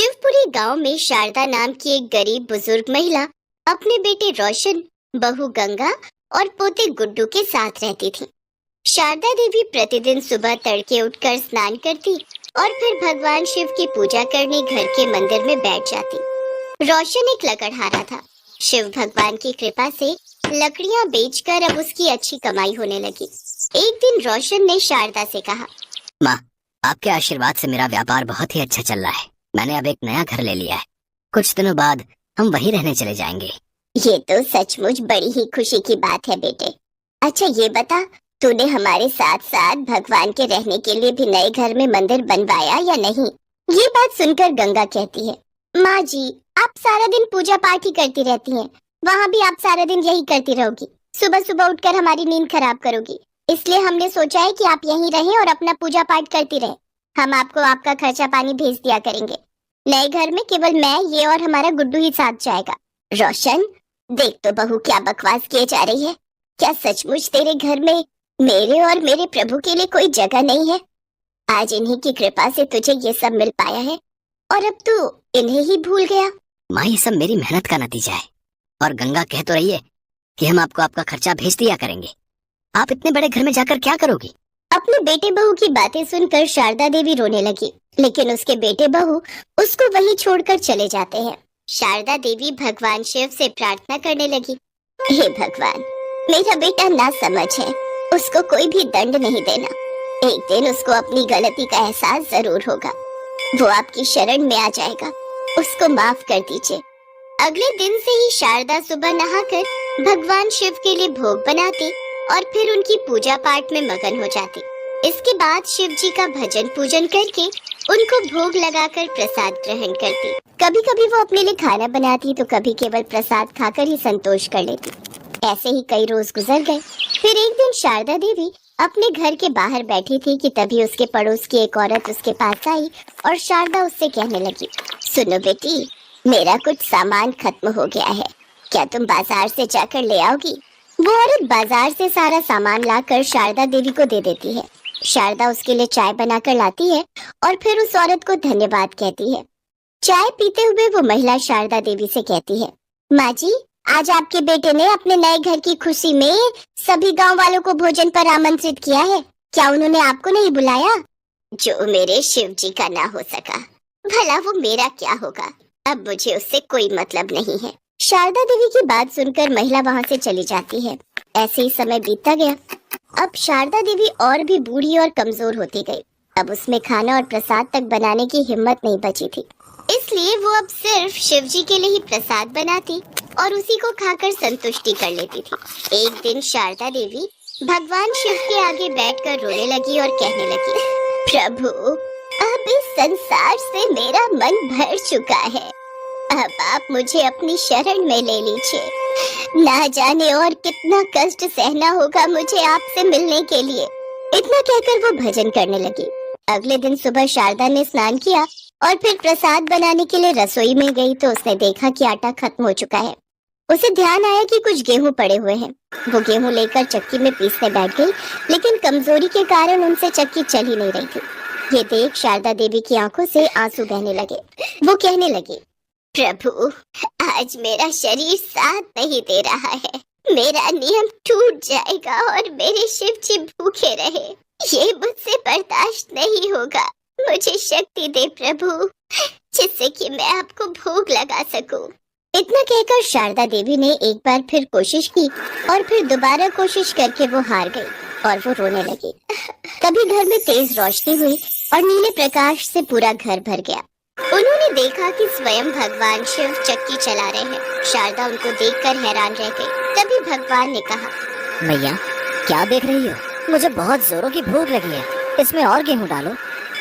शिवपुरी गांव में शारदा नाम की एक गरीब बुजुर्ग महिला अपने बेटे रोशन, बहू गंगा और पोते गुड्डू के साथ रहती थी। शारदा देवी प्रतिदिन सुबह तड़के उठकर स्नान करती और फिर भगवान शिव की पूजा करने घर के मंदिर में बैठ जाती। रोशन एक लकड़हारा था। शिव भगवान की कृपा से लकड़ियां बेचकर अब उसकी अच्छी कमाई होने लगी। एक दिन रोशन ने शारदा से कहा, माँ, आपके आशीर्वाद से मेरा व्यापार बहुत ही अच्छा चल रहा है। मैंने अब एक नया घर ले लिया है। कुछ दिनों बाद हम वहीं रहने चले जाएंगे। ये तो सचमुच बड़ी ही खुशी की बात है बेटे। अच्छा ये बता, तूने हमारे साथ साथ भगवान के रहने के लिए भी नए घर में मंदिर बनवाया या नहीं? ये बात सुनकर गंगा कहती है, माँ जी, आप सारा दिन पूजा पाठ ही करती रहती हैं। वहाँ भी आप सारा दिन यही करती रहोगी। सुबह सुबह उठकर हमारी नींद खराब करोगी। इसलिए हमने सोचा है कि आप यहीं रहें और अपना पूजा पाठ करती रहें। हम आपको आपका खर्चा पानी भेज दिया करेंगे। नए घर में केवल मैं, ये और हमारा गुड्डू ही साथ जाएगा। रोशन, देख तो बहू क्या बकवास किए जा रही है। क्या सचमुच तेरे घर में मेरे और मेरे प्रभु के लिए कोई जगह नहीं है? आज इन्हीं की कृपा से तुझे ये सब मिल पाया है और अब तू इन्हें ही भूल गया। माँ, ये सब मेरी मेहनत का नतीजा है। और गंगा कह तो रही है कि हम आपको आपका खर्चा भेज दिया करेंगे। आप इतने बड़े घर में जाकर क्या करोगी? अपने बेटे बहू की बातें सुनकर शारदा देवी रोने लगी, लेकिन उसके बेटे बहू उसको वहीं छोड़कर चले जाते हैं। शारदा देवी भगवान शिव से प्रार्थना करने लगी, हे भगवान, मेरा बेटा नासमझ है, उसको कोई भी दंड नहीं देना। एक दिन उसको अपनी गलती का एहसास जरूर होगा। वो आपकी शरण में आ जाएगा। उसको माफ कर दीजिए। अगले दिन से ही शारदा सुबह नहाकर भगवान शिव के लिए भोग बनाती और फिर उनकी पूजा पाठ में मगन हो जाती। इसके बाद शिव जी का भजन पूजन करके उनको भोग लगाकर प्रसाद ग्रहण करती। कभी कभी वो अपने लिए खाना बनाती तो कभी केवल प्रसाद खाकर ही संतोष कर लेती। ऐसे ही कई रोज गुजर गए। फिर एक दिन शारदा देवी अपने घर के बाहर बैठी थी कि तभी उसके पड़ोस की एक औरत उसके पास आई और शारदा उससे कहने लगी, सुनो बेटी, मेरा कुछ सामान खत्म हो गया है, क्या तुम बाजार से जाकर ले आओगी? वो औरत बाजार से सारा सामान लाकर शारदा देवी को दे देती है। शारदा उसके लिए चाय बनाकर लाती है और फिर उस औरत को धन्यवाद कहती है। चाय पीते हुए वो महिला शारदा देवी से कहती है, माँ जी, आज आपके बेटे ने अपने नए घर की खुशी में सभी गांव वालों को भोजन पर आमंत्रित किया है। क्या उन्होंने आपको नहीं बुलाया? जो मेरे शिव जी का ना हो सका, भला वो मेरा क्या होगा? अब मुझे उससे कोई मतलब नहीं है। शारदा देवी की बात सुनकर महिला वहाँ से चली जाती है। ऐसे ही समय बीतता गया। अब शारदा देवी और भी बूढ़ी और कमजोर होती गई। अब उसमें खाना और प्रसाद तक बनाने की हिम्मत नहीं बची थी। इसलिए वो अब सिर्फ शिव जी के लिए ही प्रसाद बनाती और उसी को खाकर संतुष्टि कर लेती थी। एक दिन शारदा देवी भगवान शिव के आगे बैठकर रोने लगी और कहने लगी, प्रभु, अब इस संसार से मेरा मन भर चुका है। अब आप मुझे अपनी शरण में ले लीजिए। ना जाने और कितना कष्ट सहना होगा मुझे आपसे मिलने के लिए। इतना कहकर वो भजन करने लगी। अगले दिन सुबह शारदा ने स्नान किया और फिर प्रसाद बनाने के लिए रसोई में गई तो उसने देखा कि आटा खत्म हो चुका है। उसे ध्यान आया कि कुछ गेहूं पड़े हुए हैं। वो गेहूं लेकर चक्की में पीसने बैठ गई, लेकिन कमजोरी के कारण उनसे चक्की चल ही नहीं रही थी। ये देख शारदा देवी की आंखों से आंसू बहने लगे। वो कहने लगी, प्रभु, आज मेरा शरीर साथ नहीं दे रहा है। मेरा नियम टूट जाएगा और मेरे शिव जी भूखे रहे। ये मुझसे बर्दाश्त नहीं होगा। मुझे शक्ति दे प्रभु, जिससे कि मैं आपको भोग लगा सकूं। इतना कहकर शारदा देवी ने एक बार फिर कोशिश की और फिर दोबारा कोशिश करके वो हार गई और वो रोने लगी। तभी घर में तेज रोशनी हुई और नीले प्रकाश से पूरा घर भर गया। उन्होंने देखा कि स्वयं भगवान शिव चक्की चला रहे हैं। शारदा उनको देखकर हैरान रह गई। तभी भगवान ने कहा, मैया, क्या देख रही हो? मुझे बहुत जोरों की भूख लगी है, इसमें और गेहूं डालो।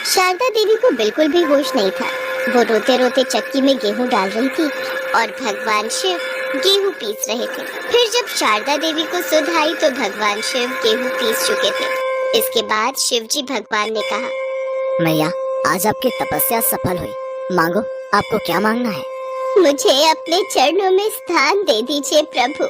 शारदा देवी को बिल्कुल भी होश नहीं था। वो रोते रोते चक्की में गेहूं डाल रही थी और भगवान शिव गेहूं पीस रहे थे। फिर जब शारदा देवी को सुध आई तो भगवान शिव गेहूं पीस चुके थे। इसके बाद शिव जी भगवान ने कहा, मैया, आज आपकी तपस्या सफल हुई। मांगो, आपको क्या मांगना है? मुझे अपने चरणों में स्थान दे दीजिए प्रभु,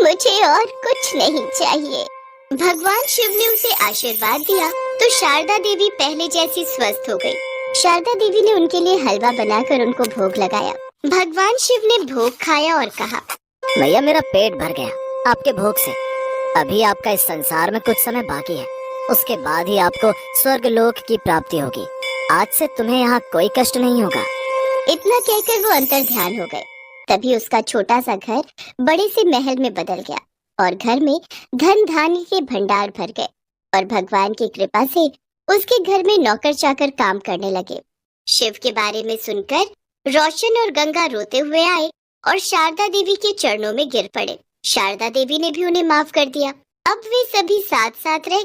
मुझे और कुछ नहीं चाहिए। भगवान शिव ने उसे आशीर्वाद दिया तो शारदा देवी पहले जैसी स्वस्थ हो गई। शारदा देवी ने उनके लिए हलवा बनाकर उनको भोग लगाया। भगवान शिव ने भोग खाया और कहा, भैया मेरा पेट भर गया आपके भोग से। अभी आपका इस संसार में कुछ समय बाकी है, उसके बाद ही आपको स्वर्ग लोक की प्राप्ति होगी। आज से तुम्हें यहाँ कोई कष्ट नहीं होगा। इतना कहकर वो अंतर ध्यान हो गए। तभी उसका छोटा सा घर बड़े से महल में बदल गया और घर में धन धान्य के भंडार भर गए और भगवान की कृपा से उसके घर में नौकर चाकर काम करने लगे। शिव के बारे में सुनकर रोशन और गंगा रोते हुए आए और शारदा देवी के चरणों में गिर पड़े। शारदा देवी ने भी उन्हें माफ कर दिया। अब वे सभी साथ साथ रह